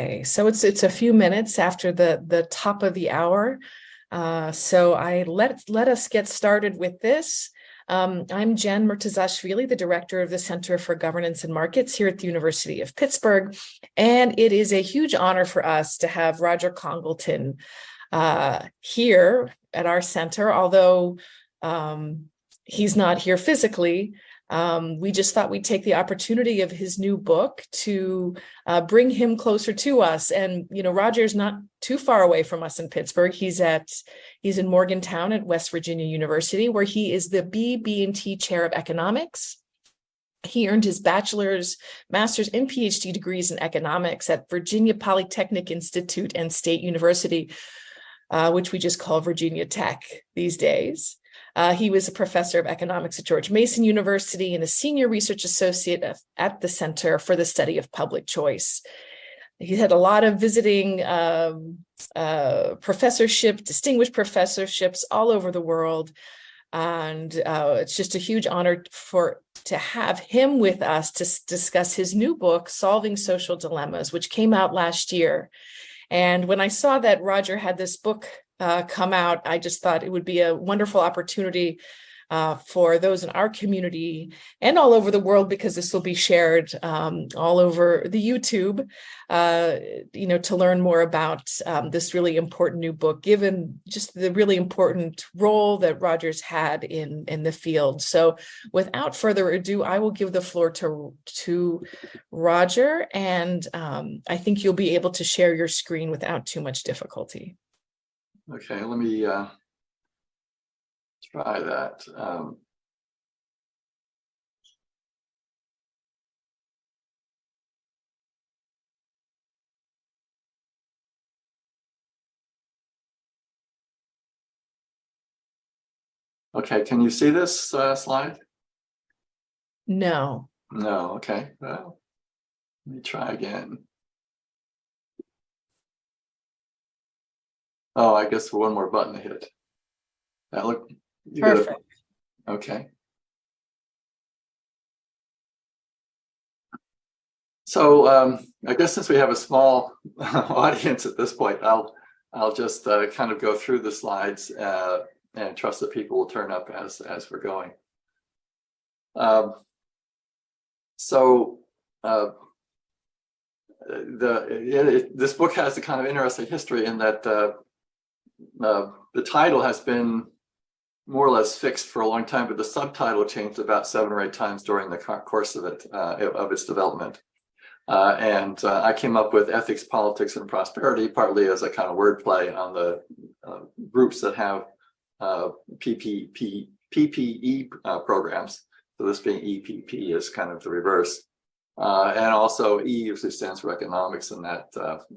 Okay, so it's a few minutes after the top of the hour. So let us get started with this. I'm Jen Murtazashvili, the director of the Center for Governance and Markets here at the University of Pittsburgh. And it is a huge honor for us to have Roger Congleton here at our center, although he's not here physically. We just thought we'd take the opportunity of his new book to bring him closer to us. And, you know, Roger's not too far away from us in Pittsburgh. He's in Morgantown at West Virginia University, where he is the B&T Chair of Economics. He earned his bachelor's, master's, and PhD degrees in economics at Virginia Polytechnic Institute and State University, which we just call Virginia Tech these days. He was a professor of economics at George Mason University and a senior research associate at the Center for the Study of Public Choice. He had a lot of visiting distinguished professorships all over the world. And it's just a huge honor to have him with us to discuss his new book, Solving Social Dilemmas, which came out last year. And when I saw that Roger had this book come out, I just thought it would be a wonderful opportunity for those in our community and all over the world, because this will be shared all over the YouTube, to learn more about this really important new book, given just the really important role that Roger's had in the field. So without further ado, I will give the floor to Roger, and I think you'll be able to share your screen without too much difficulty. Okay, let me try that. Okay, can you see this slide? No. No, okay. Well, let me try again. Oh, I guess one more button to hit. That look Perfect. Okay. So I guess since we have a small audience at this point, I'll just kind of go through the slides and trust that people will turn up as we're going. This book has a kind of interesting history in that the title has been more or less fixed for a long time, but the subtitle changed about 7 or 8 times during the course of its development. I came up with Ethics, Politics, and Prosperity, partly as a kind of wordplay on the groups that have PPE programs. So this being EPP is kind of the reverse. And also E usually stands for economics, and that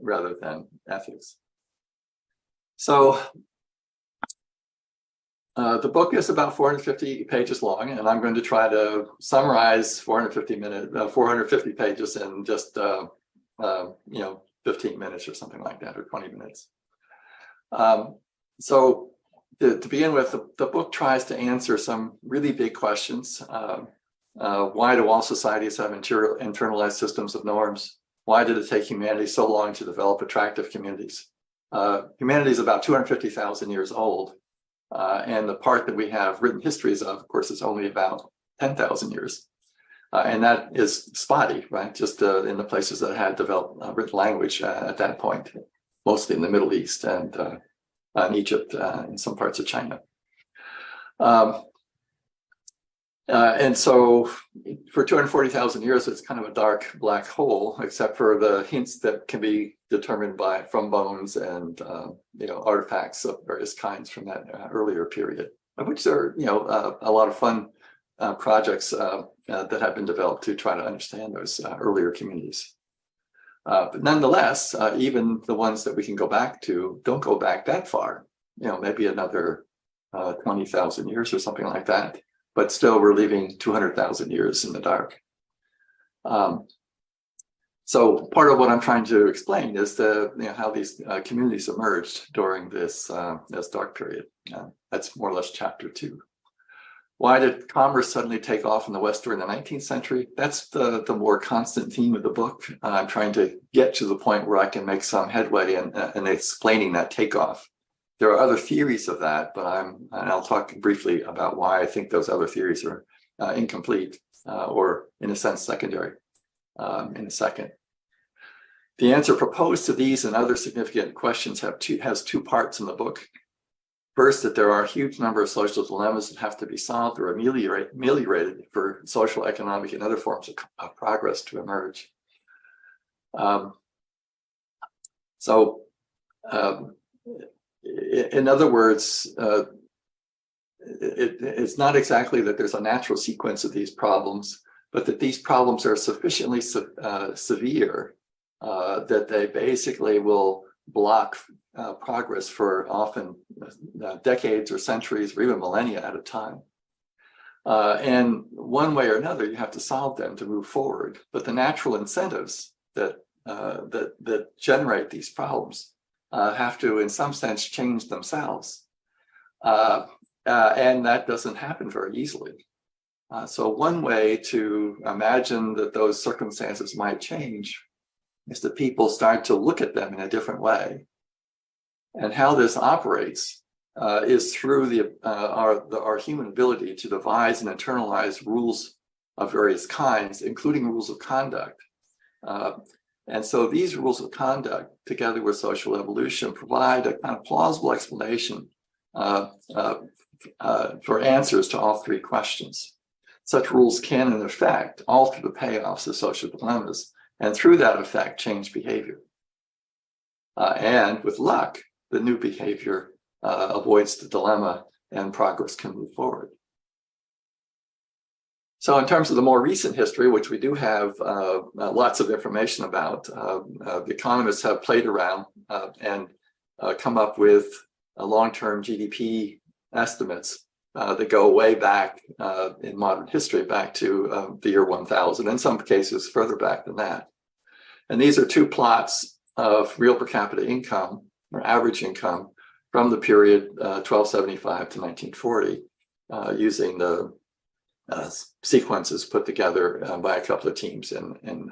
rather than ethics. So the book is about 450 pages long, and I'm going to try to summarize 450 pages in just 15 minutes or something like that, or 20 minutes. So to begin with, the book tries to answer some really big questions. Why do all societies have internalized systems of norms? Why did it take humanity so long to develop attractive communities? Humanity is about 250,000 years old. And the part that we have written histories of course, is only about 10,000 years. And that is spotty, right? Just in the places that had developed written language at that point, mostly in the Middle East and in Egypt and some parts of China. And so for 240,000 years, it's kind of a dark black hole, except for the hints that can be determined from bones and artifacts of various kinds from that earlier period, of which there are a lot of fun projects that have been developed to try to understand those earlier communities. But nonetheless, even the ones that we can go back to don't go back that far. Maybe another 20,000 years or something like that. But still, we're leaving 200,000 years in the dark. So part of what I'm trying to explain is how these communities emerged during this dark period. That's more or less chapter 2. Why did commerce suddenly take off in the West during the 19th century? That's the more constant theme of the book. I'm trying to get to the point where I can make some headway in explaining that takeoff. There are other theories of that, but I'll talk briefly about why I think those other theories are incomplete or, in a sense, secondary in a second. The answer proposed to these and other significant questions has two parts in the book. First, that there are a huge number of social dilemmas that have to be solved or ameliorated for social, economic, and other forms of progress to emerge. In other words, it's not exactly that there's a natural sequence of these problems, but that these problems are sufficiently severe that they basically will block progress for often decades or centuries or even millennia at a time. And one way or another, you have to solve them to move forward. But the natural incentives that generate these problems have to, in some sense, change themselves. And that doesn't happen very easily. So one way to imagine that those circumstances might change is that people start to look at them in a different way. And how this operates is through our human ability to devise and internalize rules of various kinds, including rules of conduct. And so these rules of conduct, together with social evolution, provide a kind of plausible explanation for answers to all three questions. Such rules can, in effect, alter the payoffs of social dilemmas, and through that effect, change behavior. And with luck, the new behavior avoids the dilemma and progress can move forward. So in terms of the more recent history, which we do have lots of information about, the economists have played around and come up with long-term GDP estimates that go way back in modern history, back to the year 1000, in some cases further back than that. And these are two plots of real per capita income, or average income, from the period 1275 to 1940, using the sequences put together by a couple of teams in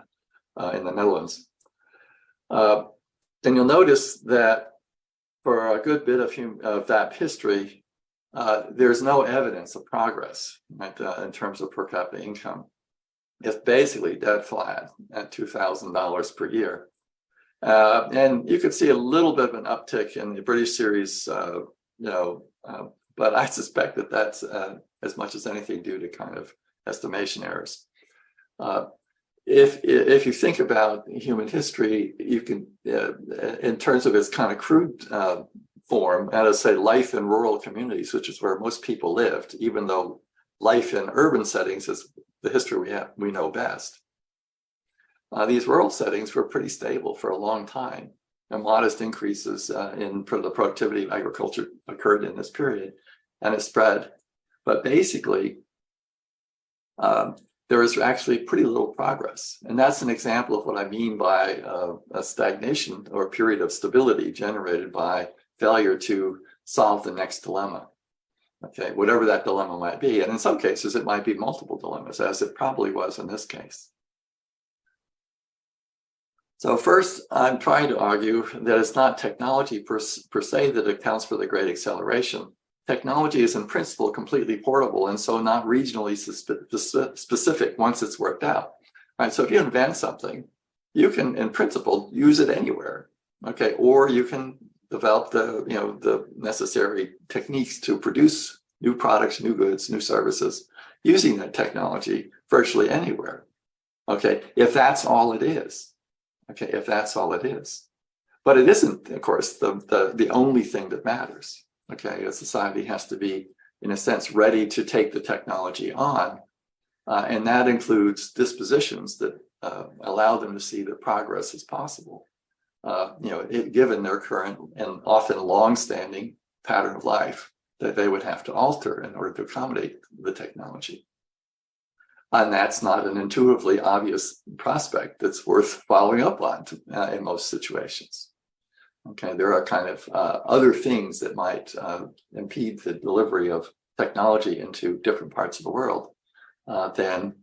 the Netherlands. And you'll notice that for a good bit of that history, there's no evidence of progress, right, in terms of per capita income. It's basically dead flat at $2,000 per year. And you could see a little bit of an uptick in the British series, but I suspect that that's as much as anything due to kind of estimation errors. If you think about human history, you can, in terms of its kind of crude form, and say life in rural communities, which is where most people lived, even though life in urban settings is the history we know best. These rural settings were pretty stable for a long time, and modest increases in the productivity of agriculture occurred in this period, and it spread. But basically, there is actually pretty little progress. And that's an example of what I mean by a stagnation or a period of stability generated by failure to solve the next dilemma. Okay, whatever that dilemma might be. And in some cases, it might be multiple dilemmas, as it probably was in this case. So first, I'm trying to argue that it's not technology per se that accounts for the great acceleration. Technology is in principle completely portable and so not regionally specific once it's worked out. Right? So if you invent something, you can, in principle, use it anywhere. Okay, or you can develop the necessary techniques to produce new products, new goods, new services using that technology virtually anywhere. Okay, if that's all it is. Okay, if that's all it is. But it isn't, of course, the only thing that matters. Okay, a society has to be, in a sense, ready to take the technology on. And that includes dispositions that allow them to see that progress is possible. Given their current and often long-standing pattern of life that they would have to alter in order to accommodate the technology. And that's not an intuitively obvious prospect that's worth following up on in most situations. Okay, there are kind of other things that might impede the delivery of technology into different parts of the world, then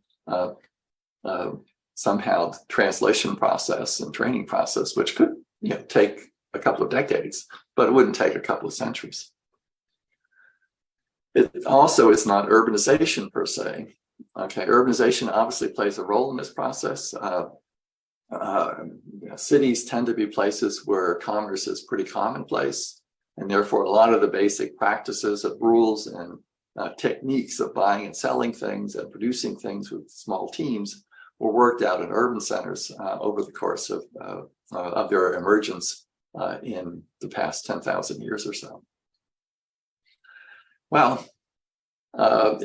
somehow the translation process and training process, which could take a couple of decades, but it wouldn't take a couple of centuries. It also is not urbanization per se. Okay, urbanization obviously plays a role in this process. Cities tend to be places where commerce is pretty commonplace, and therefore a lot of the basic practices of rules and techniques of buying and selling things and producing things with small teams were worked out in urban centers over the course of their emergence in the past 10,000 years or so. Well,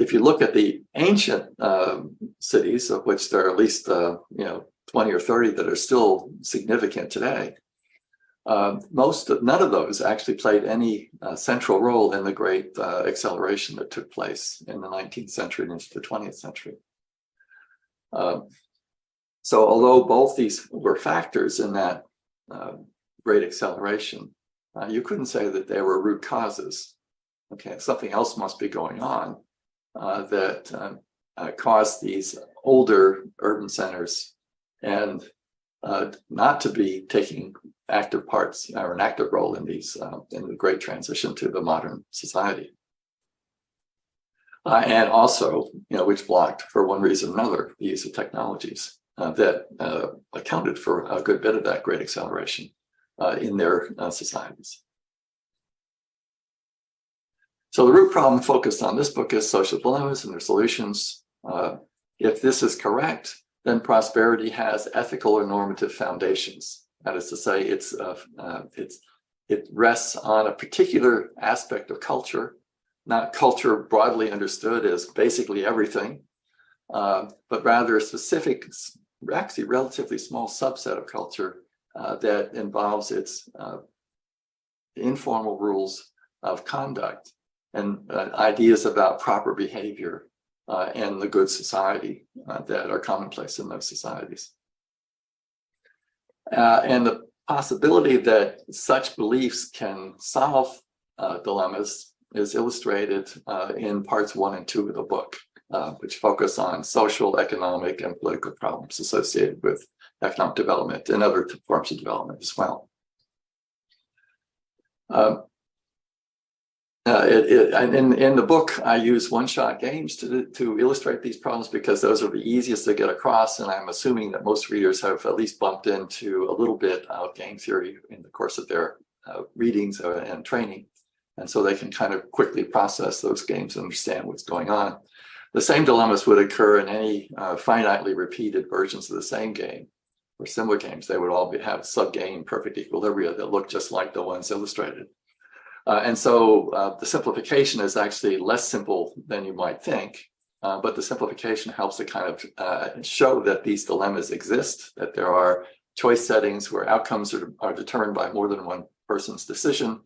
if you look at the ancient cities, of which there are at least 20 or 30 that are still significant today, none of those actually played any central role in the great acceleration that took place in the 19th century and into the 20th century. So although both these were factors in that great acceleration, you couldn't say that they were root causes. Okay, something else must be going on that caused these older urban centers and not to be taking active parts or an active role in these in the great transition to the modern society. And also, which blocked for one reason or another the use of technologies that accounted for a good bit of that great acceleration in their societies. So the root problem focused on this book is social dilemmas and their solutions. If this is correct, then prosperity has ethical or normative foundations. That is to say, it rests on a particular aspect of culture, not culture broadly understood as basically everything, but rather a specific, actually relatively small subset of culture that involves its informal rules of conduct and ideas about proper behavior and the good society that are commonplace in those societies. And the possibility that such beliefs can solve dilemmas is illustrated in parts 1 and 2 of the book, which focus on social, economic, and political problems associated with economic development and other forms of development as well. In the book, I use one-shot games to illustrate these problems because those are the easiest to get across, and I'm assuming that most readers have at least bumped into a little bit of game theory in the course of their readings and training, and so they can kind of quickly process those games and understand what's going on. The same dilemmas would occur in any finitely repeated versions of the same game or similar games. They would all have sub-game perfect equilibria that look just like the ones illustrated. And so the simplification is actually less simple than you might think, but the simplification helps to kind of show that these dilemmas exist, that there are choice settings where outcomes are determined by more than one person's decision,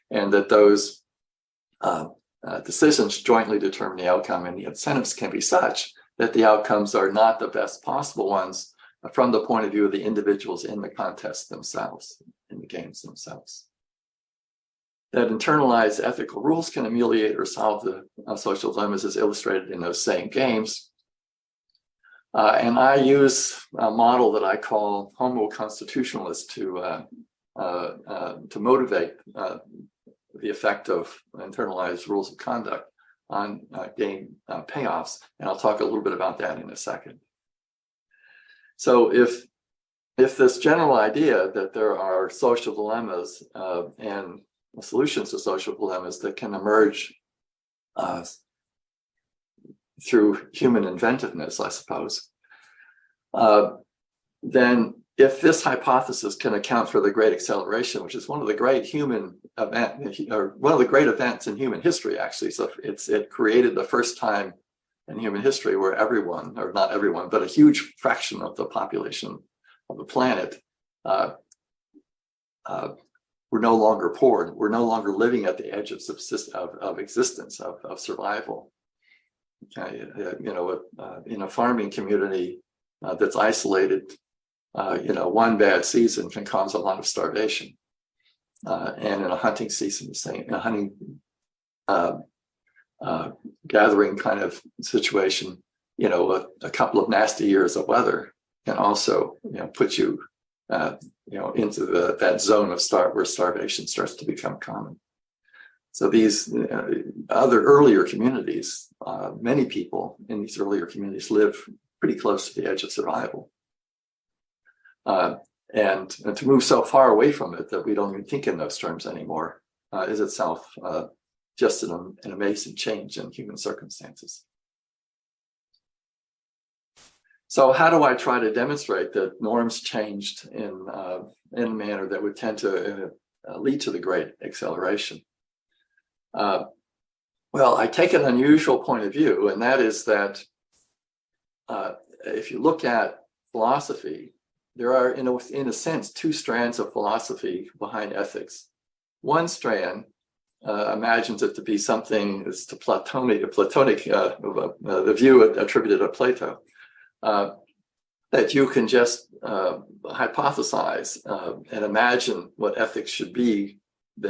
and that those decisions jointly determine the outcome, and the incentives can be such that the outcomes are not the best possible ones from the point of view of the individuals in the contest themselves, in the games themselves. That internalized ethical rules can ameliorate or solve the social dilemmas as illustrated in those same games. And I use a model that I call homo constitutionalist to motivate the effect of internalized rules of conduct on game payoffs. And I'll talk a little bit about that in a second. So if this general idea that there are social dilemmas and solutions to social dilemmas that can emerge through human inventiveness, I suppose, then if this hypothesis can account for the Great Acceleration, which is one of the great human events, or one of the great events in human history, actually. So it created the first time in human history where everyone, or not everyone, but a huge fraction of the population of the planet we're no longer poor. We're no longer living at the edge of existence, of survival. Okay, in a farming community that's isolated, one bad season can cause a lot of starvation, and in a hunting season, in a hunting gathering kind of situation, a couple of nasty years of weather can also, put you, into that zone of where starvation starts to become common. So these other earlier communities, many people in these earlier communities live pretty close to the edge of survival. And to move so far away from it that we don't even think in those terms anymore is itself just an amazing change in human circumstances. So how do I try to demonstrate that norms changed in a manner that would tend to lead to the Great Acceleration? Well, I take an unusual point of view, and that is that if you look at philosophy, there are, in a sense, two strands of philosophy behind ethics. One strand imagines it to be something that's the view attributed to Plato, that you can just hypothesize and imagine what ethics should be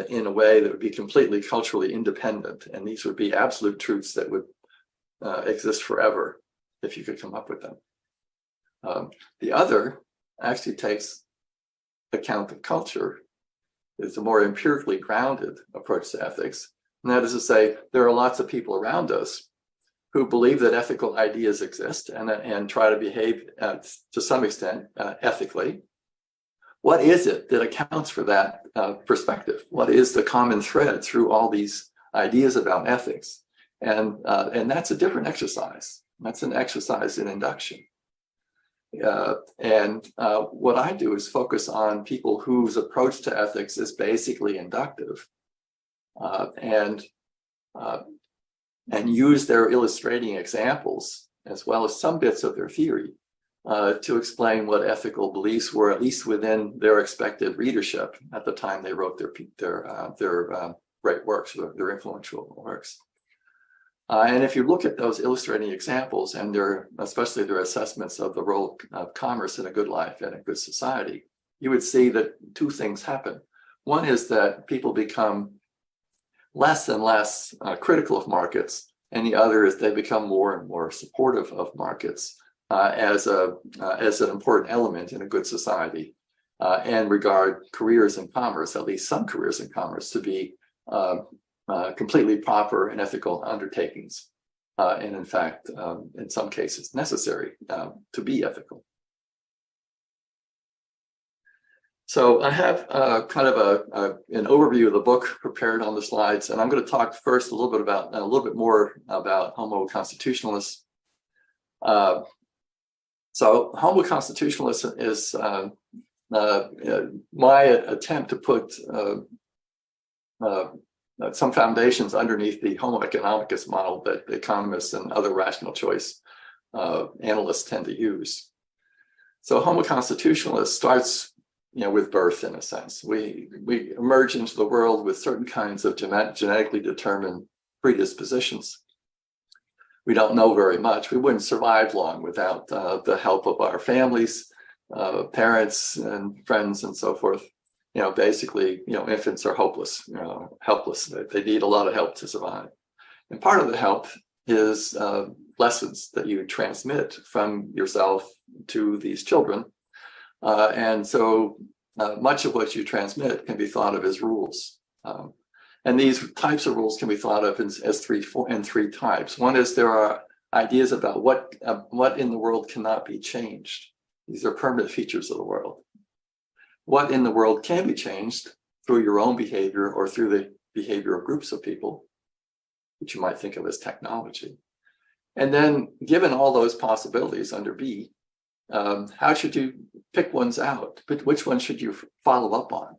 in a way that would be completely culturally independent. And these would be absolute truths that would exist forever if you could come up with them. The other actually takes account of culture. It's a more empirically grounded approach to ethics. And that is to say, there are lots of people around us who believe that ethical ideas exist and try to behave to some extent ethically. What is it that accounts for that perspective? What is the common thread through all these ideas about ethics? And that's a different exercise. That's an exercise in induction. What I do is focus on people whose approach to ethics is basically inductive, and use their illustrating examples as well as some bits of their theory to explain what ethical beliefs were, at least within their expected readership at the time they wrote their great works, their influential works. And if you look at those illustrating examples and especially their assessments of the role of commerce in a good life and a good society, you would see that two things happen. One is that people become less and less critical of markets, and the other is they become more and more supportive of markets as an important element in a good society, and regard careers in commerce, at least some careers in commerce, to be completely proper and ethical undertakings, and in fact, in some cases, necessary to be ethical. So I have kind of an overview of the book prepared on the slides, and I'm going to talk first a little bit more about Homo Constitutionalis. So Homo Constitutionalis is my attempt to put some foundations underneath the Homo economicus model that economists and other rational choice analysts tend to use. So Homo Constitutionalis starts, with birth, in a sense. We emerge into the world with certain kinds of genetically determined predispositions. We don't know very much. We wouldn't survive long without the help of our families, parents, and friends, and so forth. Basically, infants are helpless. They need a lot of help to survive. And part of the help is lessons that you transmit from yourself to these children. And so much of what you transmit can be thought of as rules. And these types of rules can be thought of as three types. One is there are ideas about what in the world cannot be changed. These are permanent features of the world. What in the world can be changed through your own behavior or through the behavior of groups of people, which you might think of as technology. And then, given all those possibilities under B, how should you pick ones out? But which one should you follow up on?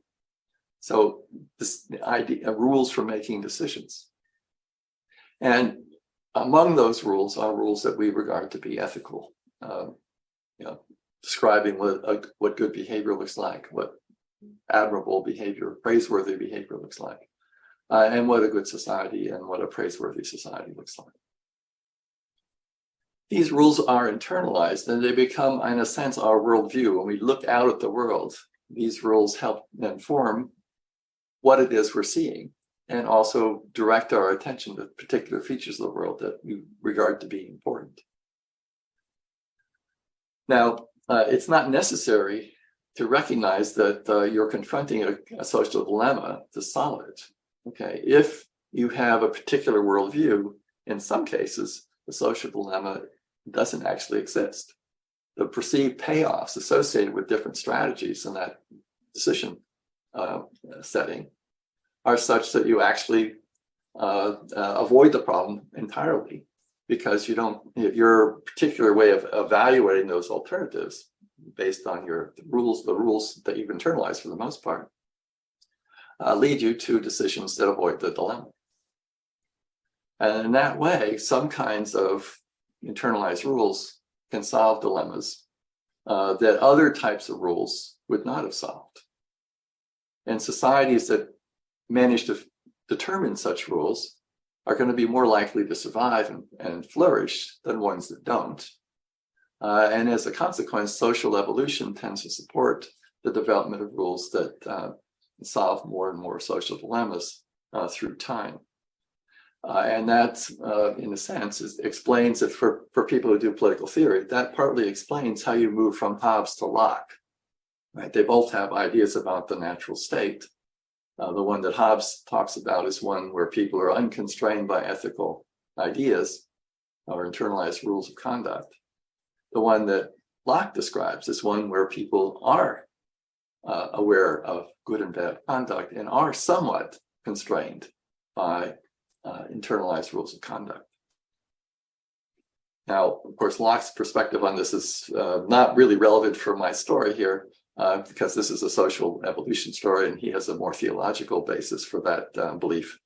So this idea of rules for making decisions. And among those rules are rules that we regard to be ethical, describing what good behavior looks like, what admirable behavior, praiseworthy behavior looks like, and what a good society and what a praiseworthy society looks like. These rules are internalized and they become, in a sense, our worldview. When we look out at the world, these rules help inform what it is we're seeing. and also direct our attention to particular features of the world that we regard to be important. Now, it's not necessary to recognize that you're confronting a social dilemma to solve it. Okay, if you have a particular worldview, in some cases, the social dilemma doesn't actually exist. The perceived payoffs associated with different strategies in that decision setting are such that you actually avoid the problem entirely, because your particular way of evaluating those alternatives based on the rules that you've internalized for the most part, lead you to decisions that avoid the dilemma. And in that way, some kinds of internalized rules can solve dilemmas that other types of rules would not have solved. And societies that manage to determine such rules are going to be more likely to survive and flourish than ones that don't. And as a consequence, social evolution tends to support the development of rules that solve more and more social dilemmas through time. And that, in a sense, explains that for people who do political theory, that partly explains how you move from Hobbes to Locke. Right? They both have ideas about the natural state. The one that Hobbes talks about is one where people are unconstrained by ethical ideas or internalized rules of conduct. The one that Locke describes is one where people are aware of good and bad conduct and are somewhat constrained by internalized rules of conduct. Now, of course, Locke's perspective on this is not really relevant for my story here, because this is a social evolution story and he has a more theological basis for that belief.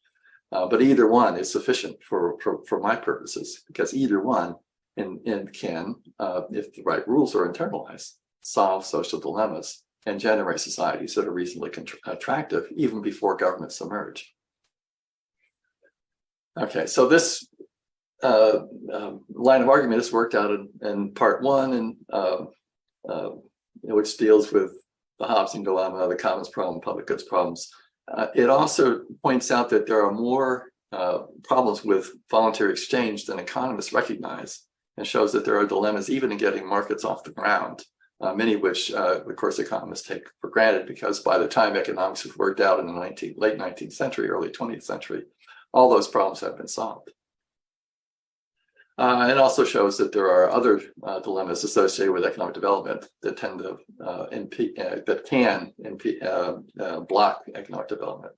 But either one is sufficient for my purposes, because either one can, if the right rules are internalized, solve social dilemmas and generate societies that are reasonably attractive even before governments emerge. Okay, so this line of argument is worked out in part one, and which deals with the Hobbesian dilemma, the commons problem, public goods problems. It also points out that there are more problems with voluntary exchange than economists recognize, and shows that there are dilemmas even in getting markets off the ground, many of which, of course, economists take for granted, because by the time economics was worked out in the late 19th century, early 20th century, all those problems have been solved. It also shows that there are other dilemmas associated with economic development that tend to block economic development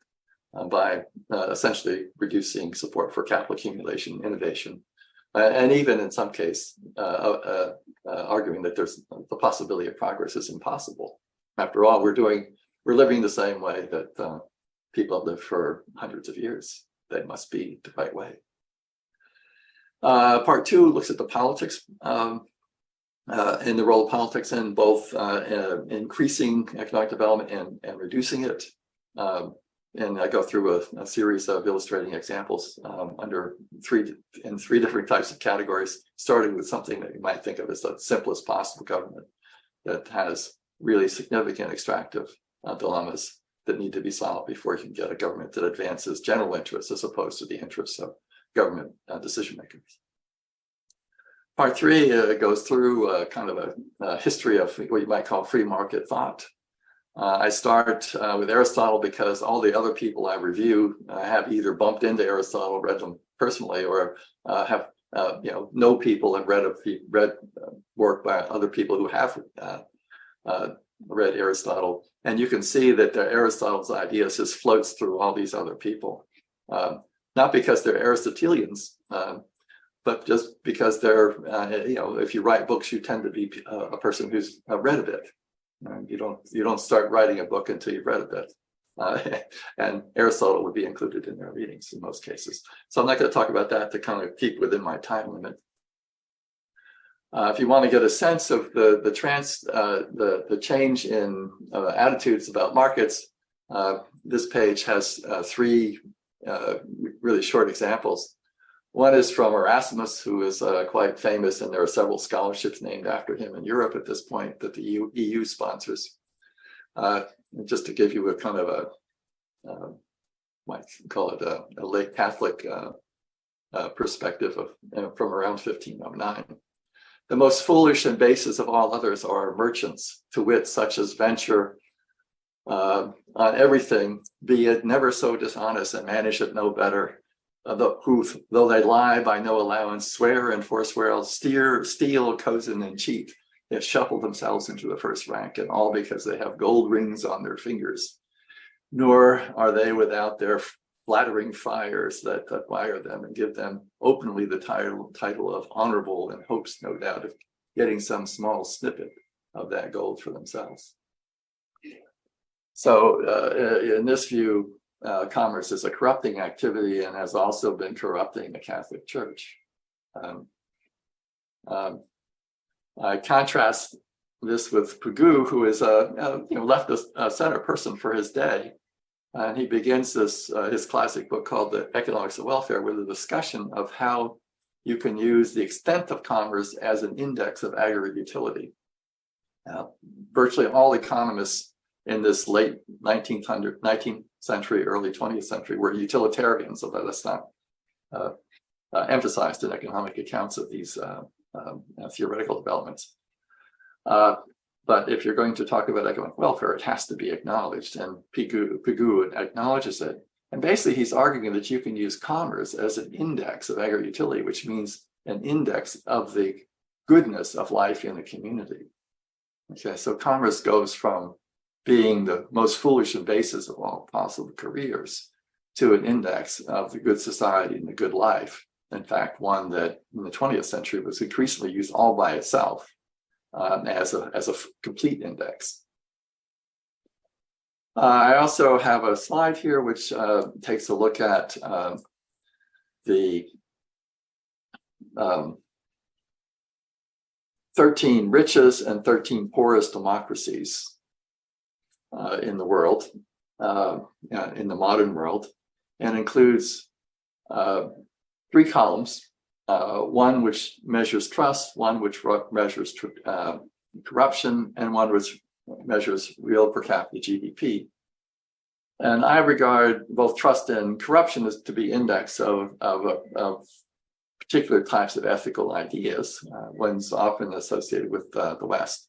by essentially reducing support for capital accumulation, innovation, and even in some case arguing that there's the possibility of progress is impossible. After all, we're living the same way that people have lived for hundreds of years. That must be the right way. Part two looks at the politics and the role of politics in both increasing economic development and reducing it. And I go through a series of illustrating examples under three different types of categories, starting with something that you might think of as the simplest possible government that has really significant extractive dilemmas that need to be solved before you can get a government that advances general interests as opposed to the interests of government decision makers. Part three goes through kind of a history of what you might call free market thought. I start with Aristotle because all the other people I review have either bumped into Aristotle, read them personally, or have know people and read work by other people who have read Aristotle. And you can see that Aristotle's ideas just floats through all these other people, not because they're Aristotelians, but just because they're if you write books, you tend to be a person who's read a bit. You don't start writing a book until you've read a bit, and Aristotle would be included in their readings in most cases. So I'm not going to talk about that to kind of keep within my time limit. If you want to get a sense of the change in attitudes about markets, this page has three really short examples. One is from Erasmus, who is quite famous, and there are several scholarships named after him in Europe at this point that the EU sponsors. Just to give you a kind of might call it a late Catholic perspective of from around 1509. The most foolish and basest of all others are merchants, to wit, such as venture on everything, be it never so dishonest, and manage it no better. Who, though they lie by no allowance, swear and forswear, steal, cozen, and cheat, yet shuffle themselves into the first rank, and all because they have gold rings on their fingers. Nor are they without their flattering friars that admire them and give them openly the title of honorable, in hopes, no doubt, of getting some small snippet of that gold for themselves. So in this view, commerce is a corrupting activity and has also been corrupting the Catholic Church. I contrast this with Pigou, who is a leftist center person for his day, and he begins his classic book called The Economics of Welfare with a discussion of how you can use the extent of commerce as an index of aggregate utility. Virtually all economists in this late 19th century, early 20th century were utilitarians, although that's not emphasized in economic accounts of these theoretical developments. But if you're going to talk about economic welfare, it has to be acknowledged, and Pigou acknowledges it. And basically, he's arguing that you can use commerce as an index of aggregate utility, which means an index of the goodness of life in the community. Okay, so commerce goes from being the most foolish and basest of all possible careers to an index of the good society and the good life. In fact, one that in the 20th century was increasingly used all by itself as a complete index. I also have a slide here which takes a look at the 13 richest and 13 poorest democracies in the world, in the modern world, and includes 3 columns, one which measures trust, one which measures corruption, and one which measures real per capita GDP. And I regard both trust and corruption as to be index of particular types of ethical ideas. One's often associated with the West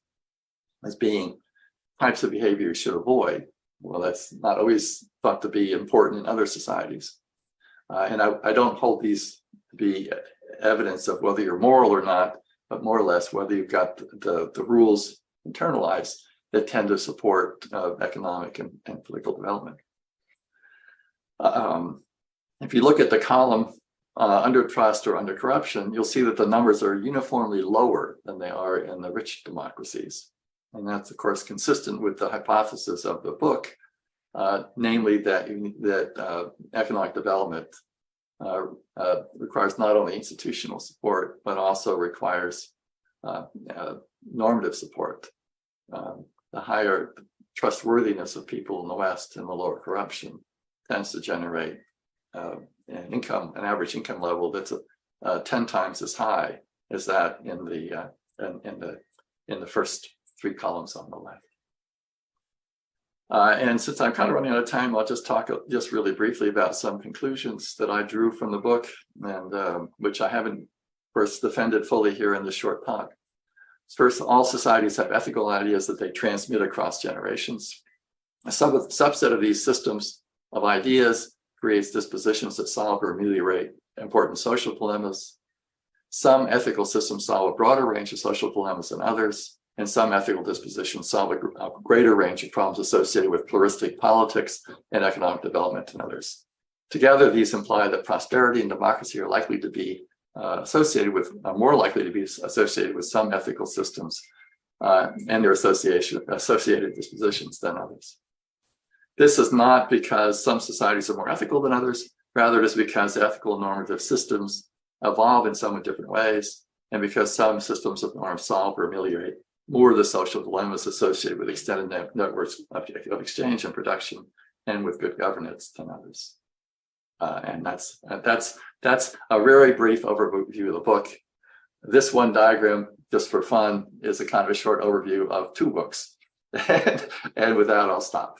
as being types of behavior you should avoid. Well, that's not always thought to be important in other societies. And I don't hold these to be evidence of whether you're moral or not, but more or less whether you've got the rules internalized that tend to support economic and political development. If you look at the column under trust or under corruption, you'll see that the numbers are uniformly lower than they are in the rich democracies. And that's, of course, consistent with the hypothesis of the book, namely that economic development requires not only institutional support, but also requires normative support. The higher trustworthiness of people in the West and the lower corruption tends to generate an average income level that's 10 times as high as that in the first 3 columns on the left. And since I'm kind of running out of time, I'll just talk just really briefly about some conclusions that I drew from the book, and which I haven't, of course, defended fully here in this short talk. First, all societies have ethical ideas that they transmit across generations. A subset of these systems of ideas creates dispositions that solve or ameliorate important social dilemmas. Some ethical systems solve a broader range of social dilemmas than others, and some ethical dispositions solve a greater range of problems associated with pluralistic politics and economic development than others. Together, these imply that prosperity and democracy are likely to be more likely to be associated with some ethical systems and their associated dispositions than others. This is not because some societies are more ethical than others, rather it is because ethical normative systems evolve in somewhat different ways, and because some systems of norms solve or ameliorate more of the social dilemmas associated with extended networks of exchange and production and with good governance than others. And that's a very brief overview of the book. This one diagram, just for fun, is a kind of a short overview of 2 books. And with that, I'll stop.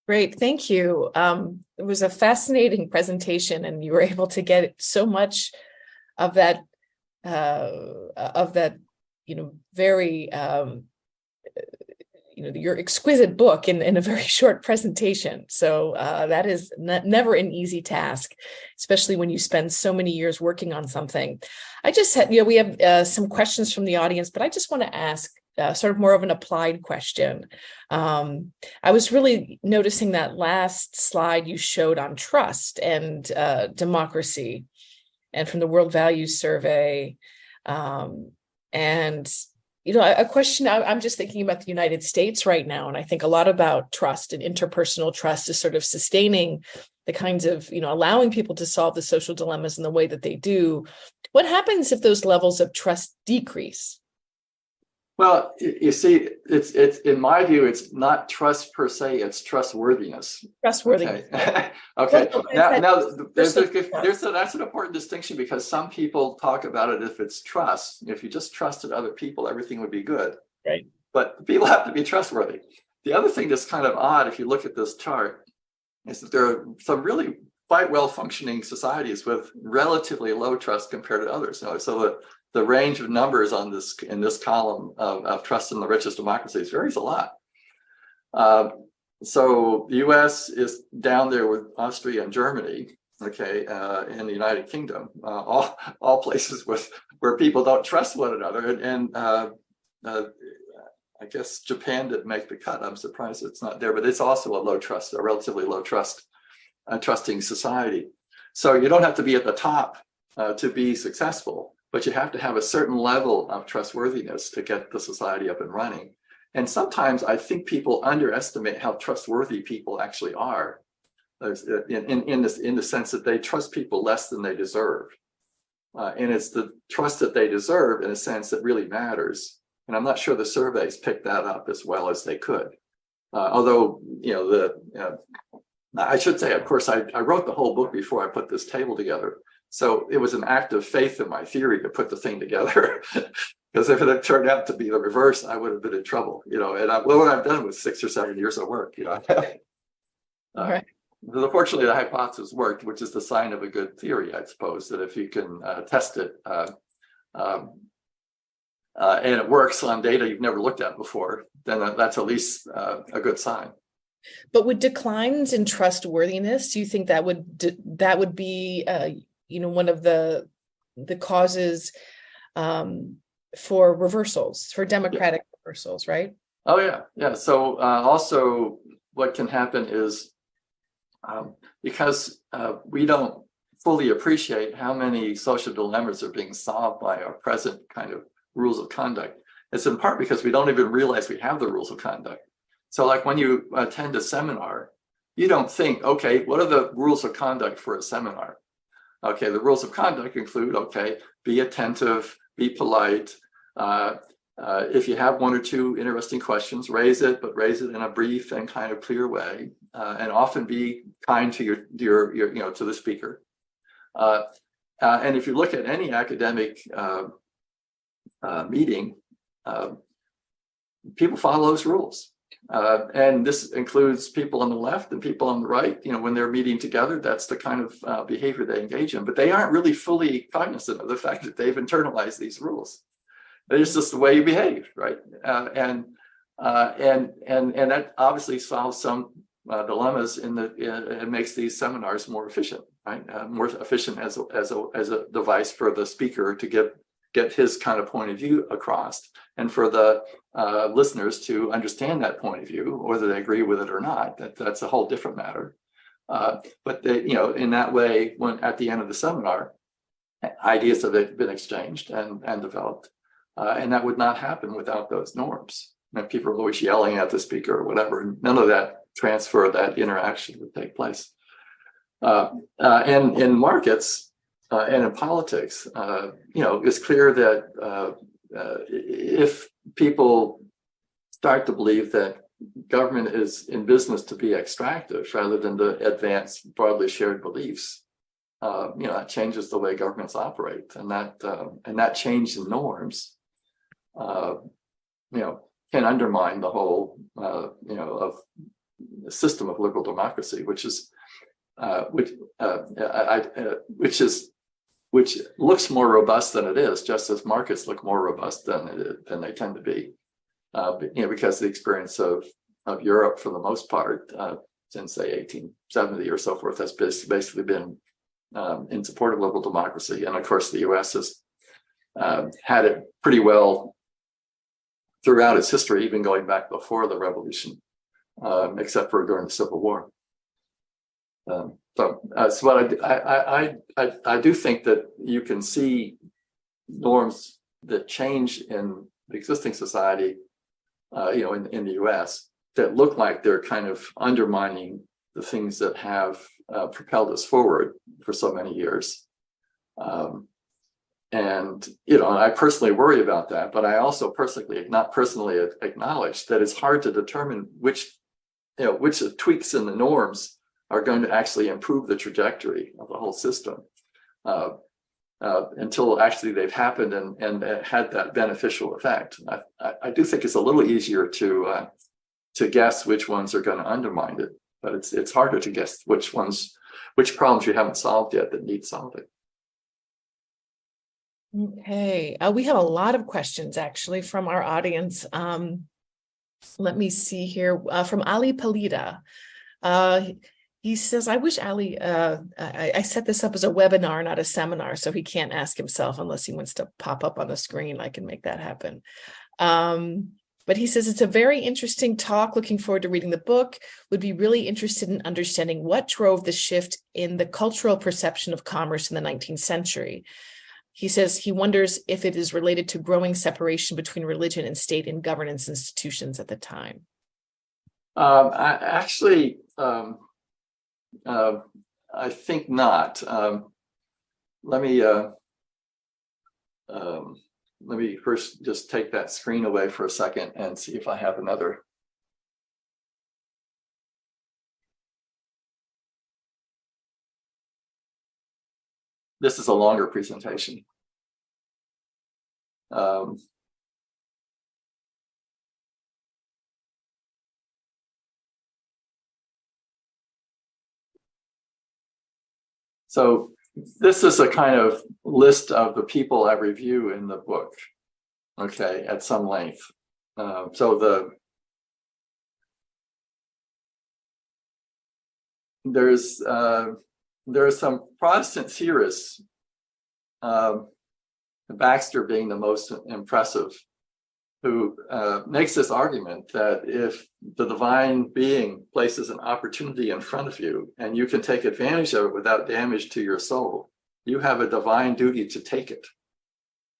Great, thank you. It was a fascinating presentation, and you were able to get so much of that, very, your exquisite book in a very short presentation. So that is never an easy task, especially when you spend so many years working on something. I just had, we have some questions from the audience, but I just want to ask sort of more of an applied question. I was really noticing that last slide you showed on trust and democracy, and from the World Values Survey. And a question, I'm just thinking about the United States right now, and I think a lot about trust, and interpersonal trust is sort of sustaining the kinds of, allowing people to solve the social dilemmas in the way that they do. What happens if those levels of trust decrease? Well, you see, it's in my view, it's not trust per se, it's trustworthiness. Trustworthiness. Okay. Okay. Well, Now that's an important distinction, because some people talk about it if it's trust. If you just trusted other people, everything would be good. Right. But people have to be trustworthy. The other thing that's kind of odd, if you look at this chart, is that there are some really quite well functioning societies with relatively low trust compared to others. So the range of numbers in this column of trust in the richest democracies varies a lot. So the U.S. is down there with Austria and Germany, okay, in the United Kingdom, all places where people don't trust one another. And I guess Japan didn't make the cut. I'm surprised it's not there, but it's also a relatively low trust, trusting society. So you don't have to be at the top to be successful, but you have to have a certain level of trustworthiness to get the society up and running. And sometimes I think people underestimate how trustworthy people actually are, in the sense that they trust people less than they deserve. And it's the trust that they deserve, in a sense, that really matters. And I'm not sure the surveys picked that up as well as they could. Although, I should say, of course, I wrote the whole book before I put this table together. So it was an act of faith in my theory to put the thing together, because if it had turned out to be the reverse, I would have been in trouble, and what I've done with 6 or 7 years of work, Right. Fortunately, the hypothesis worked, which is the sign of a good theory, I suppose, that if you can test it and it works on data you've never looked at before, then that's at least a good sign. But with declines in trustworthiness, do you think that would be one of the causes for reversals, for democratic reversals, right? Oh yeah. So also what can happen is because we don't fully appreciate how many social dilemmas are being solved by our present kind of rules of conduct. It's in part because we don't even realize we have the rules of conduct. So like when you attend a seminar, you don't think, okay, what are the rules of conduct for a seminar? Okay, the rules of conduct include, okay, be attentive, be polite. If you have 1 or 2 interesting questions, raise it, but raise it in a brief and kind of clear way, and often be kind to your to the speaker. And if you look at any academic meeting, people follow those rules. And this includes people on the left and people on the right. When they're meeting together, that's the kind of behavior they engage in. But they aren't really fully cognizant of the fact that they've internalized these rules. It's just the way you behave, right? And that obviously solves some dilemmas it makes these seminars more efficient, right? More efficient as a device for the speaker to get his kind of point of view across, and for the listeners to understand that point of view, whether they agree with it or not. That's a whole different matter. But in that way, when at the end of the seminar, ideas have been exchanged and developed, and that would not happen without those norms. People are always yelling at the speaker or whatever, and none of that transfer, that interaction would take place. And in markets, and in politics, it's clear that if people start to believe that government is in business to be extractive rather than to advance broadly shared beliefs, that changes the way governments operate, and that change in norms, can undermine the whole, of system of liberal democracy, which looks more robust than it is, just as markets look more robust than they tend to be. Because the experience of Europe, for the most part, since say 1870 or so forth, has basically been in support of liberal democracy, and of course the U.S. has had it pretty well throughout its history, even going back before the revolution, except for during the Civil War. So I do think that you can see norms that change in the existing society, in the U.S. that look like they're kind of undermining the things that have propelled us forward for so many years. And I personally worry about that, but I also not personally acknowledge that it's hard to determine which tweaks in the norms are going to actually improve the trajectory of the whole system until actually they've happened and had that beneficial effect. I do think it's a little easier to guess which ones are going to undermine it, but it's harder to guess which problems you haven't solved yet that need solving. Okay, we have a lot of questions actually from our audience. Let me see here, from Ali Palida. He says, I wish Ali, I set this up as a webinar, not a seminar, so he can't ask himself unless he wants to pop up on the screen. I can make that happen. But he says, it's a very interesting talk. Looking forward to reading the book. Would be really interested in understanding what drove the shift in the cultural perception of commerce in the 19th century. He says he wonders if it is related to growing separation between religion and state in governance institutions at the time. I think not. Let me first just take that screen away for a second and see if I have another. This is a longer presentation. So this is a kind of list of the people I review in the book, okay, at some length. There are some Protestant theorists, Baxter being the most impressive, who makes this argument that if the divine being places an opportunity in front of you and you can take advantage of it without damage to your soul, you have a divine duty to take it.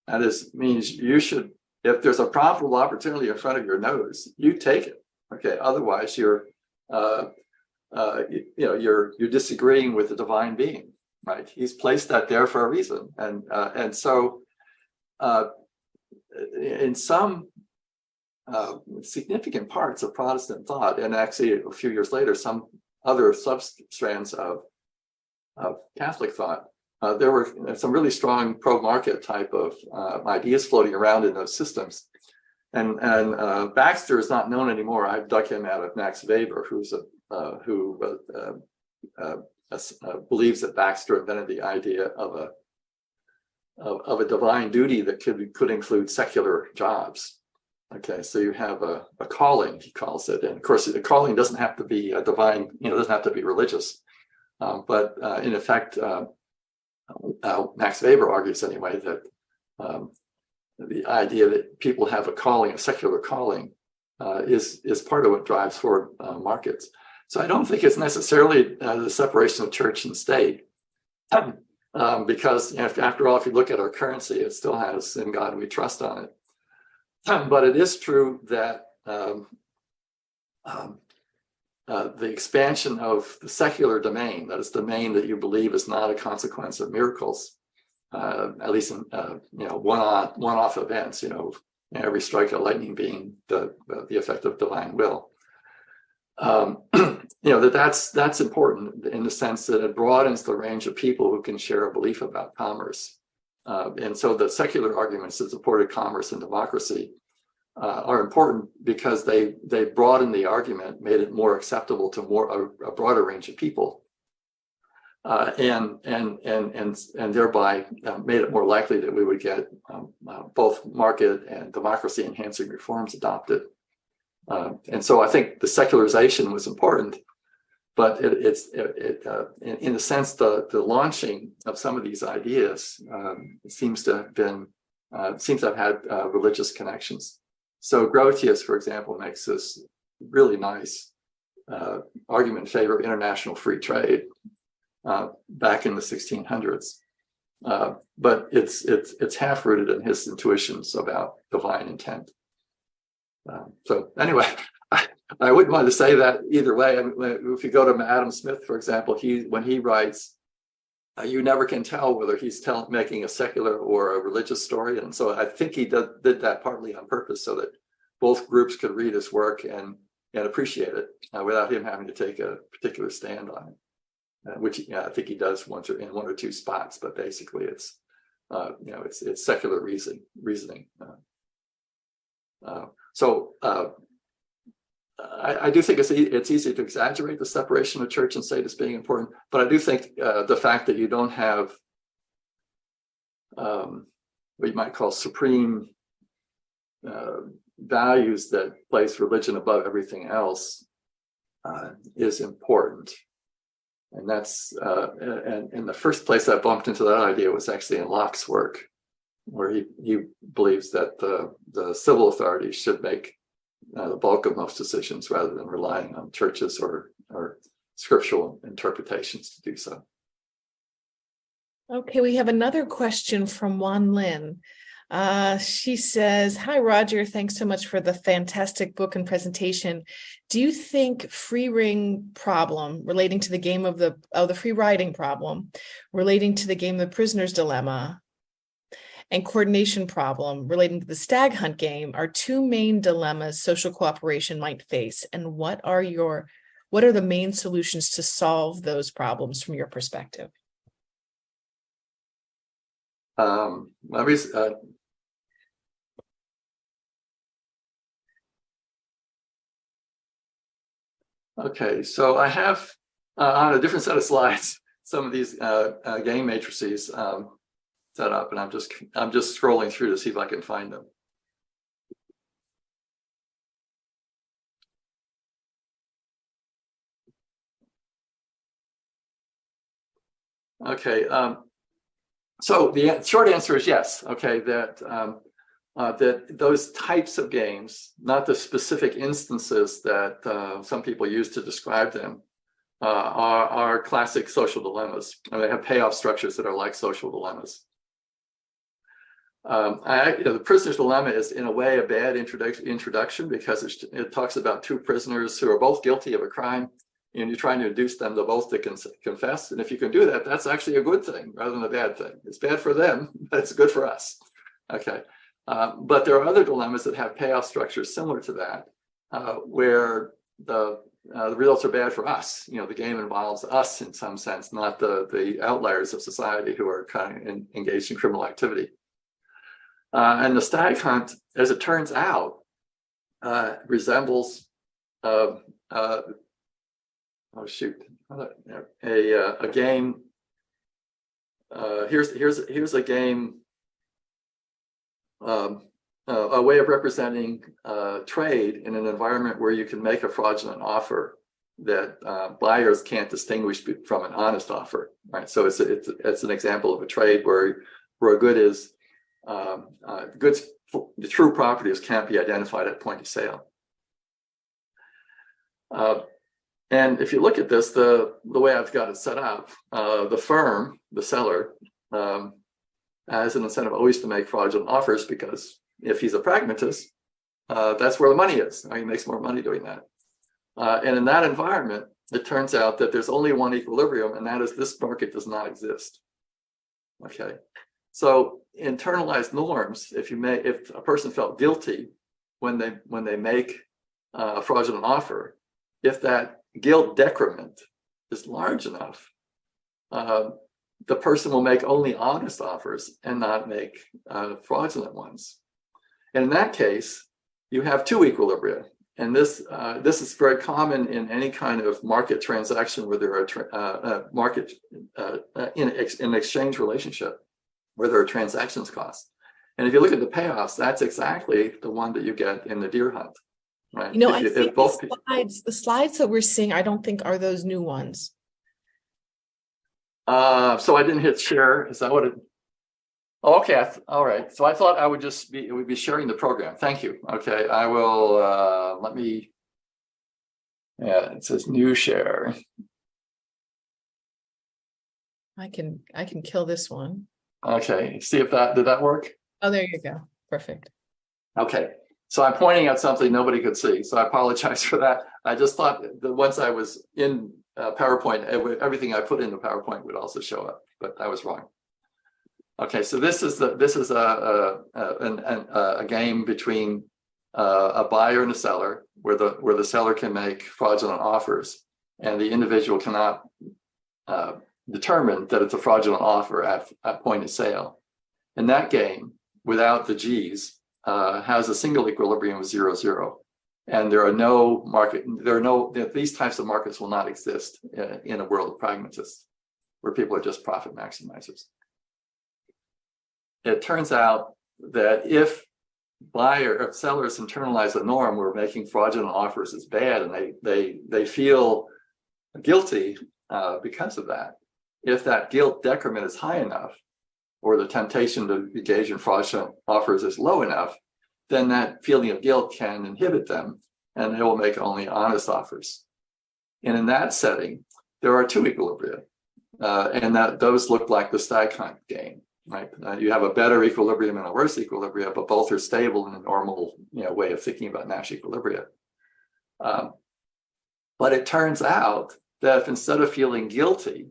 That means you should, if there's a profitable opportunity in front of your nose, you take it. Okay, otherwise you're disagreeing with the divine being, right? He's placed that there for a reason, and so in some significant parts of Protestant thought, and actually a few years later, some other sub-strands of Catholic thought, there were some really strong pro-market type of ideas floating around in those systems. And Baxter is not known anymore. I've dug him out of Max Weber, who believes that Baxter invented the idea of a divine duty that could include secular jobs. Okay, so you have a calling, he calls it, and of course, the calling doesn't have to be a divine, doesn't have to be religious, but in effect, Max Weber argues anyway that the idea that people have a calling, a secular calling, is part of what drives forward markets. So I don't think it's necessarily the separation of church and state, because after all, if you look at our currency, it still has "In God We Trust" on it. But it is true that the expansion of the secular domain, that is domain that you believe is not a consequence of miracles, at least in one-off events, every strike of lightning being the effect of divine will. That's important in the sense that it broadens the range of people who can share a belief about commerce. And so the secular arguments that supported commerce and democracy are important because they broaden the argument, made it more acceptable to a broader range of people, and thereby made it more likely that we would get both market and democracy enhancing reforms adopted. And so I think the secularization was important, but in a sense, the launching of some of these ideas seems to have had religious connections. So Grotius, for example, makes this really nice argument in favor of international free trade back in the 1600s, but it's half rooted in his intuitions about divine intent. So anyway, I wouldn't want to say that either way. I mean, if you go to Adam Smith, for example, when he writes, you never can tell whether he's making a secular or a religious story. And so I think he did that partly on purpose so that both groups could read his work and appreciate it without him having to take a particular stand on it, which I think he does in one or two spots. But basically, it's secular reasoning. So I do think it's easy to exaggerate the separation of church and state as being important, but I do think the fact that you don't have what you might call supreme values that place religion above everything else is important. And that's and the first place I bumped into that idea was actually in Locke's work, where he believes that the civil authorities should make the bulk of most decisions rather than relying on churches or scriptural interpretations to do so. Okay, we have another question from Wan Lin. She says, "Hi, Roger. Thanks so much for the fantastic book and presentation. Do you think free ring problem relating to the game of the free riding problem relating to the game of the prisoner's dilemma and coordination problem relating to the stag hunt game are two main dilemmas social cooperation might face? And what are the main solutions to solve those problems from your perspective?" Okay, so I have on a different set of slides some of these game matrices set up, and I'm just scrolling through to see if I can find them. Okay, so the short answer is yes. Okay, that those types of games, not the specific instances that some people use to describe them, are classic social dilemmas. And they have payoff structures that are like social dilemmas. The prisoner's dilemma is in a way a bad introduction because it talks about two prisoners who are both guilty of a crime, and you're trying to induce them to both to confess. And if you can do that, that's actually a good thing rather than a bad thing. It's bad for them, but it's good for us. Okay. But there are other dilemmas that have payoff structures similar to that, where the results are bad for us. The game involves us in some sense, not the outliers of society who are kind of engaged in criminal activity. And the stag hunt, as it turns out, resembles a game. Here's a game. A way of representing trade in an environment where you can make a fraudulent offer that buyers can't distinguish from an honest offer, right? So it's an example of a trade where a good is goods. The true properties can't be identified at point of sale. And if you look at this, the way I've got it set up, the firm, the seller, has an incentive always to make fraudulent offers because if he's a pragmatist, that's where the money is. He makes more money doing that. And in that environment, it turns out that there's only one equilibrium, and that is this market does not exist. Okay, so internalized norms. If a person felt guilty when they make a fraudulent offer, if that guilt decrement is large enough, the person will make only honest offers and not make fraudulent ones. And in that case, you have two equilibria. And this is very common in any kind of market transaction where there are in exchange relationship where there are transactions costs. And if you look at the payoffs, that's exactly the one that you get in the deer hunt, right? I think the slides that we're seeing, I don't think are those new ones. So I didn't hit share. Is that what it? Oh, okay. All right. So I thought I would would be sharing the program. Thank you. Okay. I will, let me, yeah, it says new share. I can kill this one. Okay. See if did that work? Oh, there you go. Perfect. Okay. So I'm pointing at something nobody could see. So I apologize for that. I just thought that once I was in PowerPoint, everything I put in the PowerPoint would also show up, but I was wrong. Okay, so this is a game between a buyer and a seller, where the seller can make fraudulent offers, and the individual cannot determine that it's a fraudulent offer at point of sale. And that game, without the G's, has a single equilibrium of 0, and these types of markets will not exist in a world of pragmatists, where people are just profit maximizers. It turns out that if sellers internalize the norm where making fraudulent offers is bad, and they feel guilty because of that, if that guilt decrement is high enough, or the temptation to engage in fraudulent offers is low enough, then that feeling of guilt can inhibit them, and they will make only honest offers. And in that setting, there are two equilibria, and those look like the stag hunt game. Right, you have a better equilibrium and a worse equilibria, but both are stable in a normal, way of thinking about Nash equilibria. But it turns out that if instead of feeling guilty,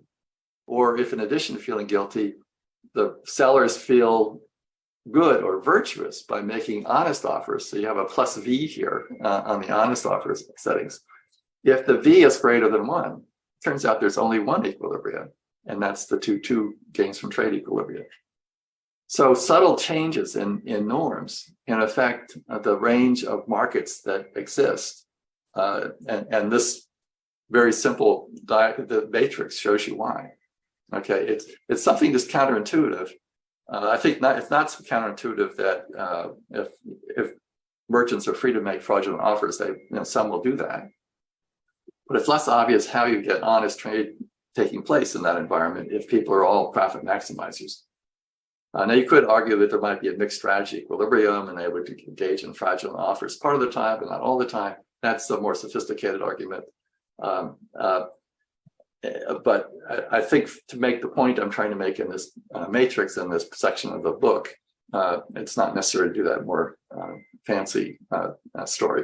or if in addition to feeling guilty, the sellers feel good or virtuous by making honest offers, so you have a plus V here on the honest offers settings. If the V is greater than 1, it turns out there's only one equilibrium, and that's the two gains from trade equilibria. So subtle changes in norms can affect the range of markets that exist. And this very simple the matrix shows you why. Okay, it's something that's counterintuitive. I think it's not so counterintuitive that if merchants are free to make fraudulent offers, some will do that. But it's less obvious how you get honest trade taking place in that environment if people are all profit maximizers. Now, you could argue that there might be a mixed strategy equilibrium, and they would engage in fraudulent offers part of the time, but not all the time. That's a more sophisticated argument. But I think to make the point I'm trying to make in this matrix, in this section of the book, it's not necessary to do that more fancy story.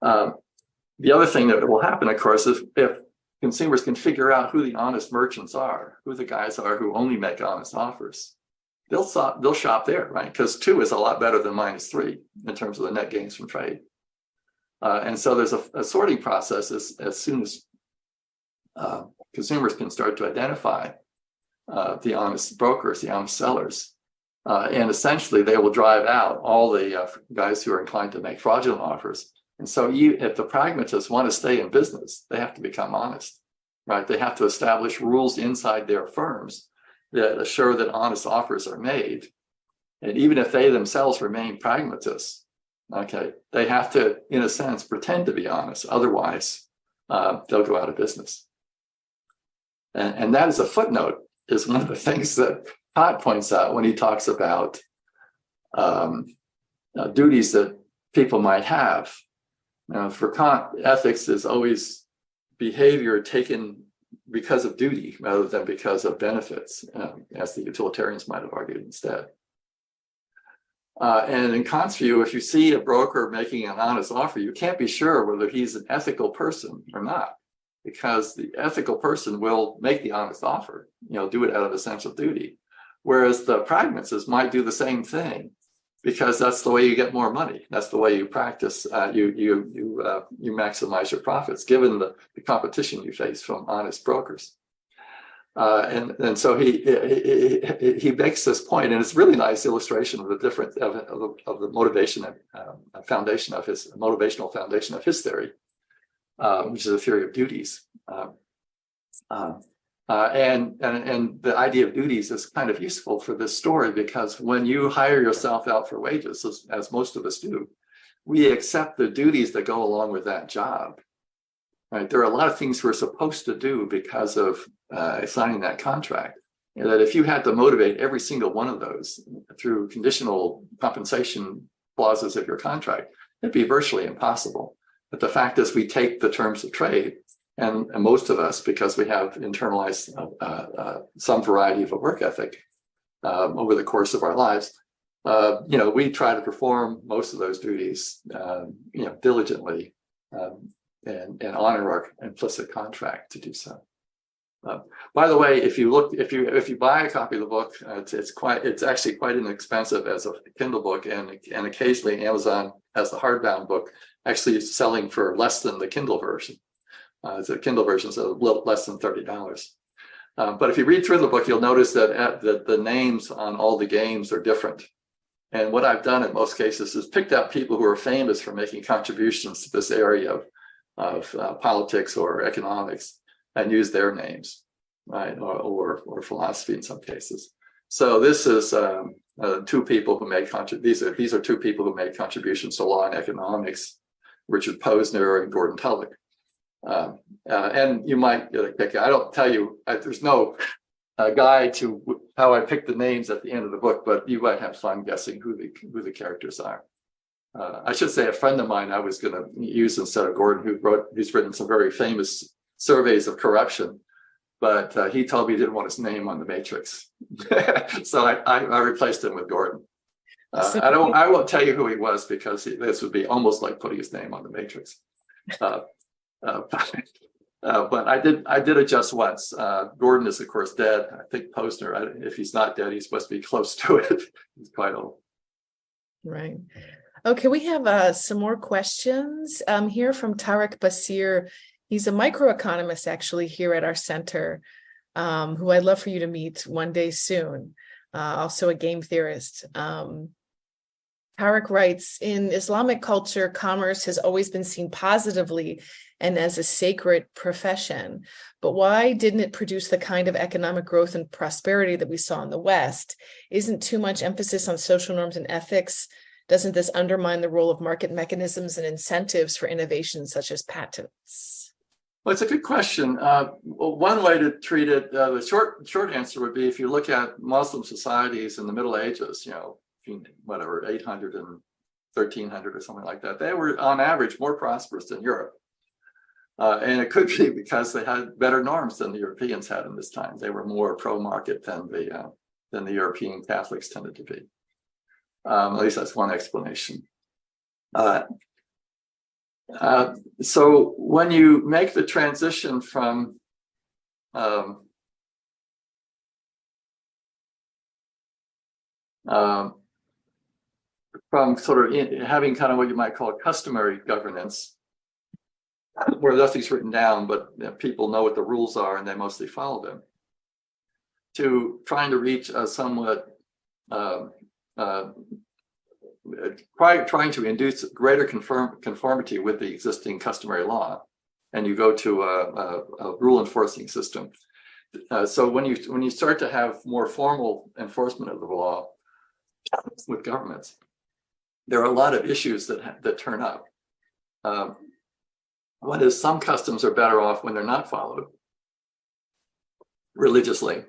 The other thing that will happen, of course, is if consumers can figure out who the honest merchants are, who the guys are who only make honest offers, they'll shop there, right? Because 2 is a lot better than -3 in terms of the net gains from trade. And so there's a sorting process as soon as consumers can start to identify the honest brokers, the honest sellers. And essentially, they will drive out all the guys who are inclined to make fraudulent offers. And so if the pragmatists want to stay in business, they have to become honest, right? They have to establish rules inside their firms that assure that honest offers are made. And even if they themselves remain pragmatists, okay, they have to, in a sense, pretend to be honest. Otherwise, they'll go out of business. And that is a footnote, is one of the things that Kant points out when he talks about duties that people might have. For Kant, ethics is always behavior taken because of duty rather than because of benefits, as the utilitarians might have argued instead. And in Kant's view, if you see a broker making an honest offer, you can't be sure whether he's an ethical person or not, because the ethical person will make the honest offer, do it out of essential duty. Whereas the pragmatists might do the same thing, because that's the way you get more money. That's the way you practice. You maximize your profits, given the competition you face from honest brokers. And so he makes this point, and it's a really nice illustration of the difference of the motivation foundation of his motivational foundation of his theory, which is a theory of duties. And the idea of duties is kind of useful for this story, because when you hire yourself out for wages, as most of us do, we accept the duties that go along with that job. Right? There are a lot of things we're supposed to do because of signing that contract. And that if you had to motivate every single one of those through conditional compensation clauses of your contract, it'd be virtually impossible. But the fact is, we take the terms of trade, and most of us, because we have internalized some variety of a work ethic over the course of our lives, we try to perform most of those duties, diligently, and honor our implicit contract to do so. By the way, if you buy a copy of the book, it's actually quite inexpensive as a Kindle book, and occasionally Amazon has the hardbound book actually selling for less than the Kindle version. The Kindle version is a little less than $30. But if you read through the book, you'll notice that the names on all the games are different. And what I've done in most cases is picked out people who are famous for making contributions to this area of politics or economics, and use their names, right, or philosophy in some cases. So this is two people who made these are two people who made contributions to law and economics: Richard Posner and Gordon Tullock. And you might, I don't tell you, there's no guide to how I picked the names at the end of the book, but you might have fun guessing who the characters are. I should say a friend of mine I was going to use instead of Gordon, who's written some very famous surveys of corruption, but he told me he didn't want his name on the matrix. So I replaced him with Gordon. I won't tell you who he was, because this would be almost like putting his name on the matrix. But I did it just once. Gordon is of course dead. I think Posner, if he's not dead, he's supposed to be close to it. He's quite old. Right. Okay, we have some more questions here from Tarek Basir. He's a microeconomist actually here at our center, who I'd love for you to meet one day soon. Also a game theorist. Tarek writes, in Islamic culture, commerce has always been seen positively and as a sacred profession. But why didn't it produce the kind of economic growth and prosperity that we saw in the West? Isn't too much emphasis on social norms and ethics? Doesn't this undermine the role of market mechanisms and incentives for innovations such as patents? Well, it's a good question. One way to treat it, the short answer would be, if you look at Muslim societies in the Middle Ages, whatever, 800 and 1300 or something like that, they were on average more prosperous than Europe. And it could be because they had better norms than the Europeans had in this time. They were more pro-market than the European Catholics tended to be. At least that's one explanation. So when you make the transition from sort of having kind of what you might call customary governance, where nothing's written down, but people know what the rules are and they mostly follow them, to trying to reach a somewhat trying to induce greater conformity with the existing customary law, and you go to a rule enforcing system. So when you start to have more formal enforcement of the law with governments, there are a lot of issues that turn up. One is, some customs are better off when they're not followed religiously,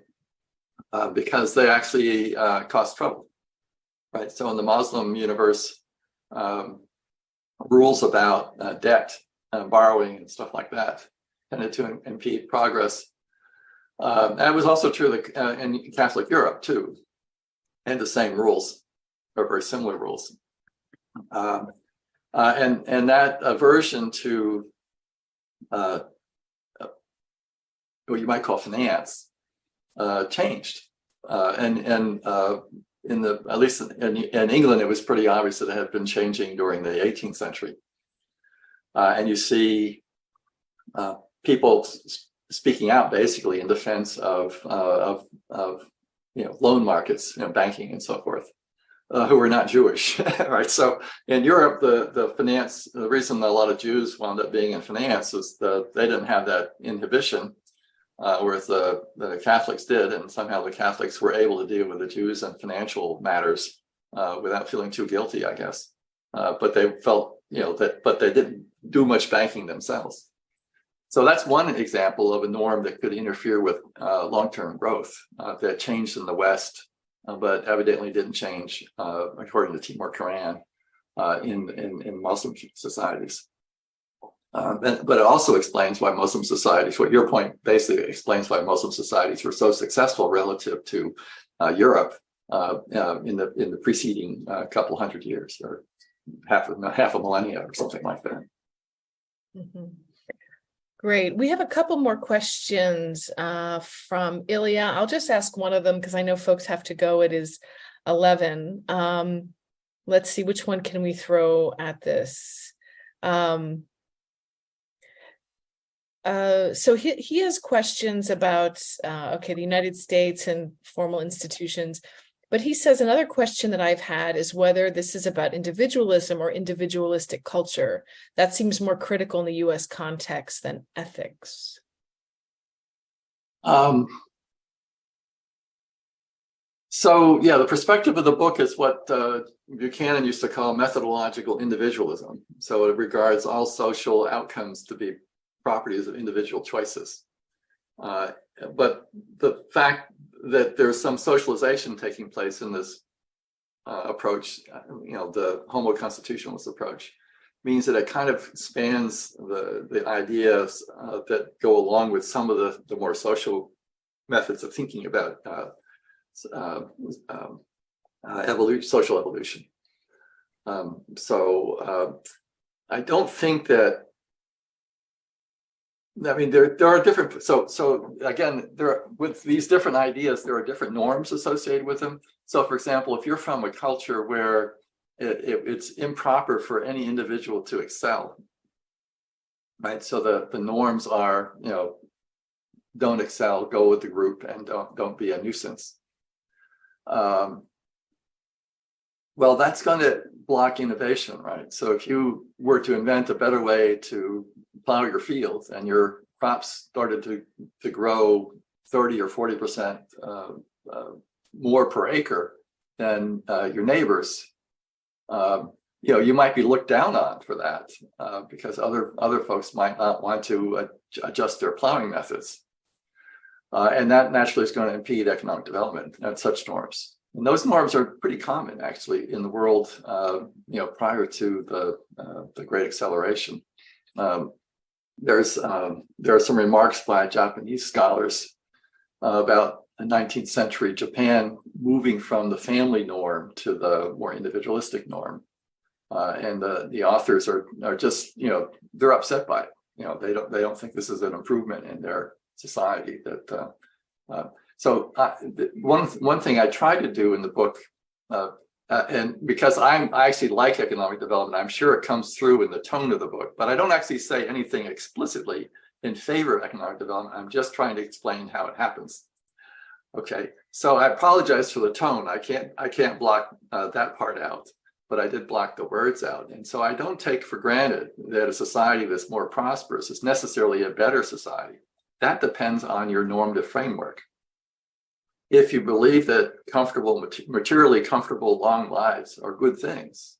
because they actually cause trouble. Right. So in the Muslim universe, rules about debt, borrowing, and stuff like that tended to impede progress. That was also true in Catholic Europe too, and the same rules, or very similar rules. And that aversion to what you might call finance changed, at least in England, it was pretty obvious that it had been changing during the 18th century. And you see people speaking out basically in defense of loan markets, banking and so forth, who were not Jewish, right? So in Europe, the reason a lot of Jews wound up being in finance is that they didn't have that inhibition, whereas the Catholics did, and somehow the Catholics were able to deal with the Jews and financial matters without feeling too guilty, I guess. But they felt, but they didn't do much banking themselves. So that's one example of a norm that could interfere with long-term growth that changed in the West, but evidently didn't change, according to Timur Kuran, in Muslim societies. But it also explains why Muslim societies, what your point basically explains why Muslim societies were so successful relative to Europe in the preceding couple hundred years, or half a millennia or something like that. Mm-hmm. Great. We have a couple more questions from Ilya. I'll just ask one of them because I know folks have to go. It is 11. Let's see, which one can we throw at this? So he has questions about, the United States and formal institutions. But he says another question that I've had is whether this is about individualism or individualistic culture. That seems more critical in the US context than ethics. The perspective of the book is what Buchanan used to call methodological individualism. So it regards all social outcomes to be properties of individual choices. But the fact that there's some socialization taking place in this approach, the homo constitutionalist approach, means that it kind of spans the ideas that go along with some of the more social methods of thinking about social evolution. I don't think that. I mean, there are different. So again, with these different ideas, there are different norms associated with them. So, for example, if you're from a culture where it's improper for any individual to excel, right? So the norms are, don't excel, go with the group, and don't be a nuisance. Well, that's going to block innovation, right? So if you were to invent a better way to plow your fields and your crops started to grow 30 or 40% more per acre than your neighbors, you might be looked down on for that because other folks might not want to adjust their plowing methods. And that naturally is going to impede economic development at such norms. And those norms are pretty common, actually, in the world, prior to the Great Acceleration. There are some remarks by Japanese scholars about the 19th century Japan moving from the family norm to the more individualistic norm. And the authors are just, they're upset by it. They don't think this is an improvement in their society. So one thing I try to do in the book, and because I actually like economic development, I'm sure it comes through in the tone of the book, but I don't actually say anything explicitly in favor of economic development. I'm just trying to explain how it happens. Okay, so I apologize for the tone. I can't block that part out, but I did block the words out. And so I don't take for granted that a society that's more prosperous is necessarily a better society. That depends on your normative framework. If you believe that materially comfortable, long lives are good things,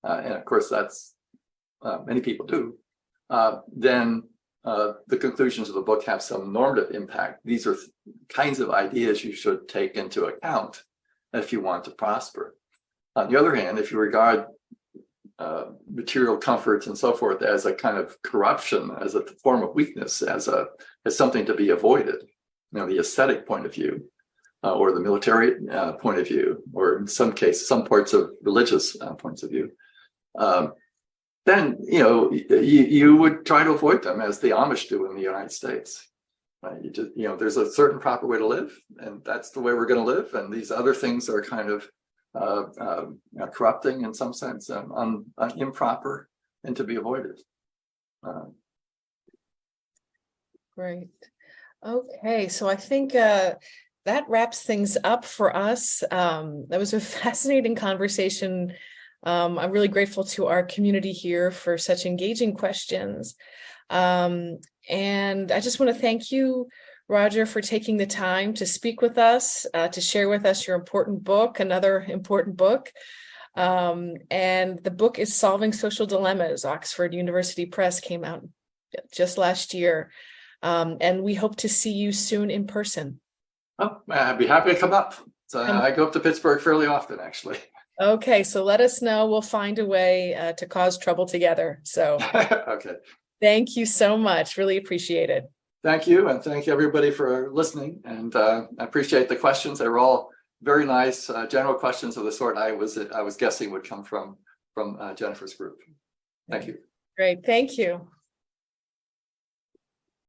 and of course that's many people do, then the conclusions of the book have some normative impact. These are kinds of ideas you should take into account if you want to prosper. On the other hand, if you regard material comforts and so forth as a kind of corruption, as a form of weakness, as something to be avoided, the ascetic point of view, or the military point of view, or in some cases, some parts of religious points of view, then you would try to avoid them, as the Amish do in the United States. Right? There's a certain proper way to live, and that's the way we're going to live. And these other things are kind of corrupting in some sense, improper, and to be avoided. Great. Okay, so I think that wraps things up for us. That was a fascinating conversation. I'm really grateful to our community here for such engaging questions. And I just want to thank you, Roger, for taking the time to speak with us, to share with us your important book, another important book. And the book is Solving Social Dilemmas. Oxford University Press came out just last year. And we hope to see you soon in person. Oh, I'd be happy to come up. So I go up to Pittsburgh fairly often, actually. Okay, so let us know. We'll find a way to cause trouble together. So Okay. thank you so much. Really appreciate it. Thank you, and thank you everybody for listening. And I appreciate the questions. They were all very nice, general questions of the sort I was guessing would come from Jennifer's group. Thank you. Great. Thank you.